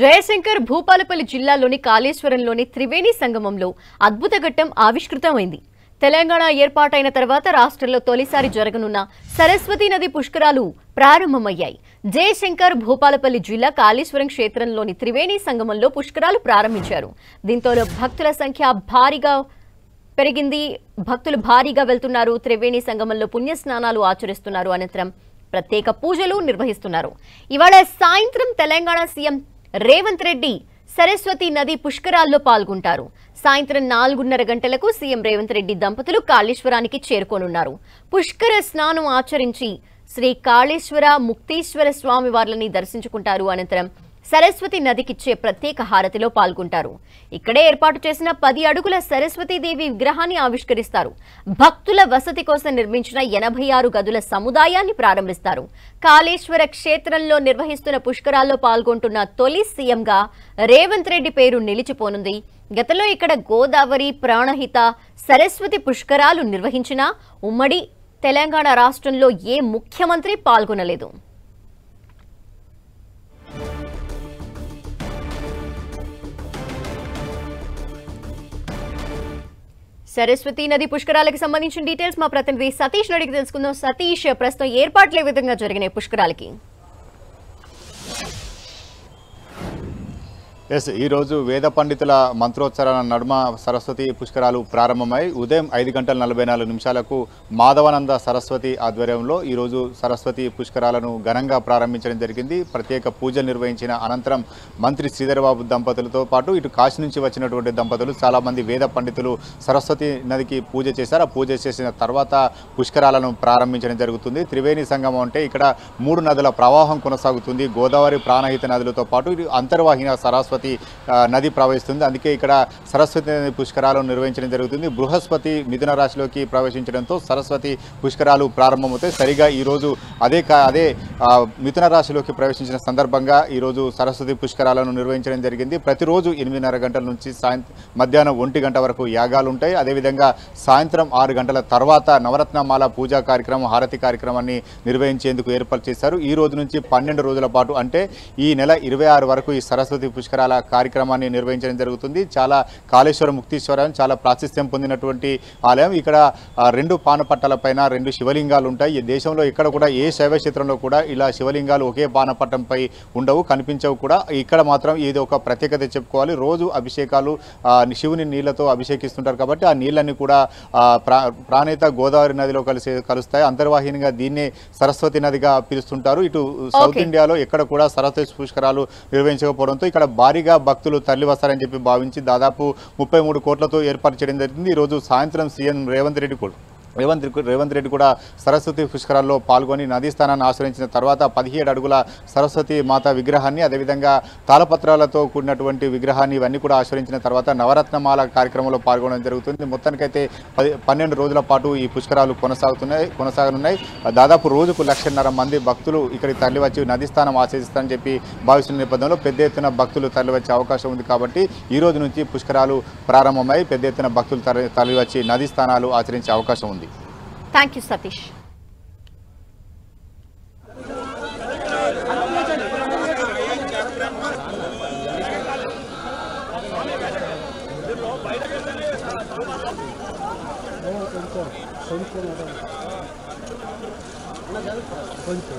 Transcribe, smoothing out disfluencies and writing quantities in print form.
జయశంకర్ భూపాలపల్లి జిల్లాలోని కాళేశ్వరంలోని త్రివేణి సంగమంలో అద్భుత ఘట్టం ఆవిష్కృతమైంది. తెలంగాణ ఏర్పాటైన తర్వాత రాష్ట్రంలో తొలిసారి జరగనున్న సరస్వతి నది పుష్కరాలు ప్రారంభమయ్యాయి. జయశంకర్ భూపాలపల్లి జిల్లా కాళేశ్వరం క్షేత్రంలోని త్రివేణి సంగమంలో పుష్కరాలు ప్రారంభించారు. దీంతో భక్తుల సంఖ్య భారీగా పెరిగింది. భక్తులు భారీగా వెళ్తున్నారు. త్రివేణి సంగమంలో పుణ్యస్నానాలు ఆచరిస్తున్నారు. అనంతరం ప్రత్యేక పూజలు నిర్వహిస్తున్నారు. ఇవాళ సాయంత్రం తెలంగాణ సీఎం రేవంత్ రెడ్డి సరస్వతి నది పుష్కరాల్లో పాల్గొంటారు. సాయంత్రం 4:30 గంటలకు సీఎం రేవంత్ రెడ్డి దంపతులు కాళేశ్వరానికి చేరుకోనున్నారు. పుష్కర స్నానం ఆచరించి శ్రీ కాళేశ్వర ముక్తీశ్వర స్వామి వార్లని దర్శించుకుంటారు. అనంతరం సరస్వతి నదికిచ్చే ప్రత్యేక హారతిలో పాల్గొంటారు. ఇక్కడే ఏర్పాటు చేసిన 10 అడుగుల సరస్వతీదేవి విగ్రహాన్ని ఆవిష్కరిస్తారు. భక్తుల వసతి కోసం నిర్మించిన 86 గదుల సముదాయాన్ని ప్రారంభిస్తారు. కాళేశ్వర క్షేత్రంలో నిర్వహిస్తున్న పుష్కరాల్లో పాల్గొంటున్న తొలి సీఎంగా రేవంత్ రెడ్డి పేరు నిలిచిపోనుంది. గతంలో ఇక్కడ గోదావరి, ప్రాణహిత, సరస్వతి పుష్కరాలు నిర్వహించినా ఉమ్మడి తెలంగాణ రాష్ట్రంలో ఏ ముఖ్యమంత్రి పాల్గొనలేదు. సరస్వతి నది పుష్కరాలకు సంబంధించిన డీటెయిల్స్ మా ప్రతినిధి సతీష్ అడిగి తెలుసుకుందాం. సతీష్, ప్రస్తుతం ఏర్పాట్లు ఏ విధంగా జరిగినాయి పుష్కరాలకి? ఈ రోజు వేద పండితుల మంత్రోచ్చరణ నడుమ సరస్వతి పుష్కరాలు ప్రారంభమై ఉదయం 5:44 మాధవానంద సరస్వతి ఆధ్వర్యంలో ఈరోజు సరస్వతి పుష్కరాలను ఘనంగా ప్రారంభించడం జరిగింది. ప్రత్యేక పూజలు నిర్వహించిన అనంతరం మంత్రి శ్రీధరబాబు దంపతులతో పాటు ఇటు కాశీ నుంచి వచ్చినటువంటి దంపతులు చాలామంది వేద పండితులు సరస్వతి నదికి పూజ చేశారు. ఆ పూజ చేసిన తర్వాత పుష్కరాలను ప్రారంభించడం జరుగుతుంది. త్రివేణి సంగమం అంటే ఇక్కడ 3 నదుల ప్రవాహం కొనసాగుతుంది. గోదావరి, ప్రాణహిత నదులతో పాటు ఇటు అంతర్వాహిన సరస్వతి నది ప్రవహిస్తుంది. అందుకే ఇక్కడ సరస్వతి నది పుష్కరాలను నిర్వహించడం జరుగుతుంది. బృహస్పతి మిథున రాశిలోకి ప్రవేశించడంతో సరస్వతి పుష్కరాలు ప్రారంభమవుతాయి. సరిగా ఈరోజు అదే మిథున రాశిలోకి ప్రవేశించిన సందర్భంగా ఈరోజు సరస్వతి పుష్కరాలను నిర్వహించడం జరిగింది. ప్రతిరోజు 8:30 గంటల నుంచి మధ్యాహ్నం 1 గంట వరకు యాగాలు ఉంటాయి. అదేవిధంగా సాయంత్రం 6 గంటల తర్వాత నవరత్నమాల పూజా కార్యక్రమం, హారతి కార్యక్రమాన్ని నిర్వహించేందుకు ఏర్పాటు చేశారు. ఈ రోజు నుంచి 12 రోజుల పాటు అంటే ఈ నెల 26 వరకు ఈ సరస్వతి పుష్కరాల కార్యక్రమాన్ని నిర్వహించడం జరుగుతుంది. చాలా కాళేశ్వర ముక్తీశ్వరం చాలా ప్రాశస్త్యం పొందినటువంటి ఆలయం. ఇక్కడ 2 పానపట్టాల పైన 2 శివలింగాలు ఉంటాయి. ఈ దేశంలో ఇక్కడ కూడా ఏ శైవ క్షేత్రంలో కూడా ఇలా శివలింగాలు ఒకే పానపట్టంపై ఉండవు, కనిపించవు కూడా. ఇక్కడ మాత్రం ఇది ఒక ప్రత్యేకత చెప్పుకోవాలి. రోజు అభిషేకాలు శివుని నీళ్లతో అభిషేకిస్తుంటారు కాబట్టి ఆ నీళ్ళని కూడా ప్రాణేత గోదావరి నదిలో కలుస్తాయి. అంతర్వాహినిగా దీన్నే సరస్వతి నదిగా పిలుస్తుంటారు. ఇటు సౌత్ ఇండియాలో ఎక్కడ కూడా సరస్వతి పుష్కరాలు నిర్వహించకపోవడంతో ఇక్కడ భారీగా భక్తులు తరలి వస్తారని చెప్పి భావించి దాదాపు 33 కోట్లతో ఏర్పాటు చేయడం జరిగింది. ఈరోజు సాయంత్రం సీఎం రేవంత్ రెడ్డి కూడా సరస్వతి పుష్కరాల్లో పాల్గొని నదీ స్థానాన్ని ఆశ్రయించిన తర్వాత 17 అడుగుల సరస్వతి మాత విగ్రహాన్ని, అదేవిధంగా తాళపత్రాలతో కూడినటువంటి విగ్రహాన్ని ఇవన్నీ కూడా ఆశ్రయించిన తర్వాత నవరత్నమాల కార్యక్రమంలో పాల్గొనడం జరుగుతుంది. మొత్తానికైతే 12 రోజుల పాటు ఈ పుష్కరాలు కొనసాగనున్నాయి. దాదాపు రోజుకు 1,50,000 మంది భక్తులు ఇక్కడికి తరలివచ్చి నదీ స్థానం ఆచరిస్తారని చెప్పి భావిస్తున్న నేపథ్యంలో పెద్ద ఎత్తున భక్తులు తరలివచ్చే అవకాశం ఉంది. కాబట్టి ఈ రోజు నుంచి పుష్కరాలు ప్రారంభమై పెద్ద ఎత్తున భక్తులు తరలివచ్చి నదీ స్థానాలు ఆచరించే అవకాశం ఉంది. Thank you Satish. కొంచెం